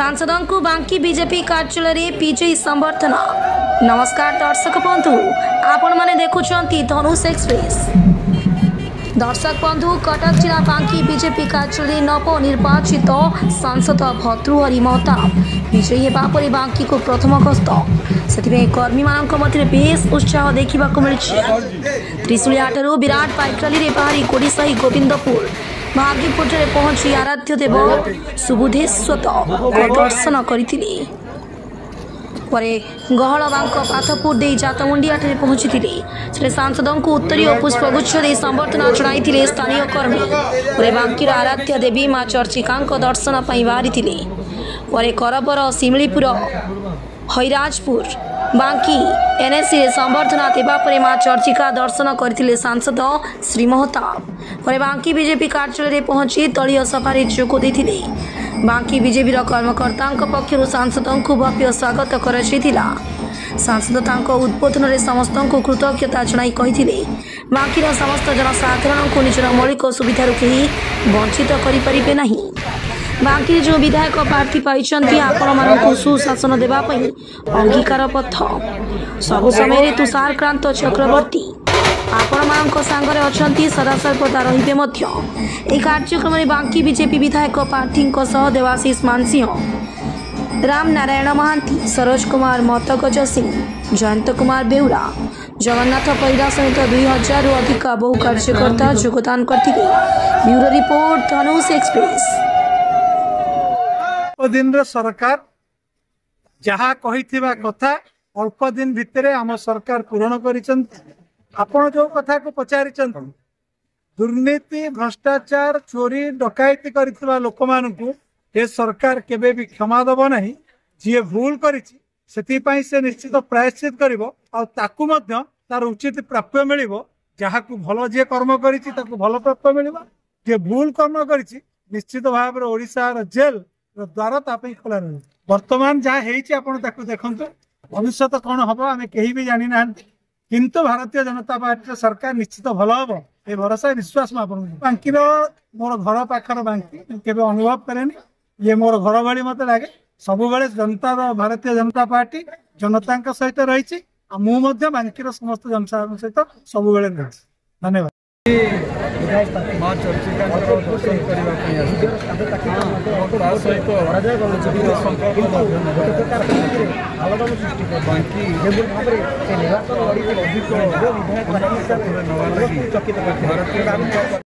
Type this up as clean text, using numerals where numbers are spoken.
सांसदों को बांकी बीजेपी कार्यालय पीजे संबर्धना। नमस्कार दर्शक बंधु, आपण माने देखुछंती धनुष एक्सप्रेस। दर्शक बंधु, कटक जिला बांकी बीजेपी कार्यालय नवनिर्वाचित सांसद भर्तृहरि महताब विजयी हेबा परे बांकी को प्रथम गस्त से कर्मी मानक मध्य बेस उत्साह देखा मिली। त्रिशूलियाठारू विराट बाइक रैली बाहरी कोड़ीसाही गोविंदपुर भाग्यपुर पहुंची आराध्य देव सुबुधेश्वर दर्शन करते गहल बांक पाथपुर दे जातमुंडिया पहुंची सांसदों को उत्तरीय पुष्पगुच्छ दे संबर्धना जणाई स्थानीय कर्मी। बांकीर आराध्य देवी माँ चर्चिका दर्शन बाहरी करबर शिमिलीपुर हैराजपुर बांकी एनएसी संबर्धना देवापर माँ चर्चिका दर्शन करते सांसद श्री महताब। बांकी बीजेपी कार्यालय पहुंची दलीय सभा जोग देते। बांकी बीजेपी कर्मकर्ता पक्षर सांसदों को भव्य स्वागत कर सांसद उद्बोधन में समस्त को कृतज्ञता जनाई कही बांकीर समस्त जनसाधारण को निजर मौलिक सुविधा कहीं वंचित करें नहीं। बांकी जो विधायक प्रार्थी पाई आपण मानक सुशासन देवाई अंगीकार पथ सब समय तुषारक्रांत चक्रवर्ती आपण मानक सांगरे अछंती सदा सर्वदा रहिबे मध्य। ए कार्यक्रम में बांकी बीजेपी विधायक प्रार्थी देवाशीष मानसिंह, राम नारायण महांती, सरोज कुमार मतगज सिंह, जयंत कुमार बेउरा, जगन्नाथ पैरा सहित 2000 रु अधिक बहु कार्यकर्ता योगदान करते। ब्यूरो रिपोर्ट धनुष एक्सप्रेस। दिन सरकार जहाँ कही कथा अल्प दिन भितर आम सरकार पूरण कर आपण जो कथा को पचारि दुर्नीति भ्रष्टाचार चोरी डकायती कर लोक मानू ये सरकार केबे भी क्षमा दब ना। जी भूल करिछि सेतिपई से निश्चित प्रायश्चित करिवो आ ताकू मध्य तार उचित प्राप्य मिलिवो। जहाँ को भल जी कर्म करिछि ताकू भल प्राप्य मिलिवो। जे भूल कर्म करिछि निश्चित भाव में ओडिशा जेल द्वार तापई खोला रही। वर्तमान जहाँ होता देखु भविष्य कौन हम आम कहीं भी जानी ना, किंतु भारतीय जनता पार्टी सरकार निश्चित भल हम ये भरोसा विश्वास बांकी मोर घर पाखर बांकी केवे अनुभव करे ये मोर घर भाई मत लगे। सब जनता भारतीय जनता पार्टी जनता सहित रही बांकीर समस्त जनसाधारण सहित सब रही। धन्यवाद। माँ चर्चिका दर्शन करने बांकी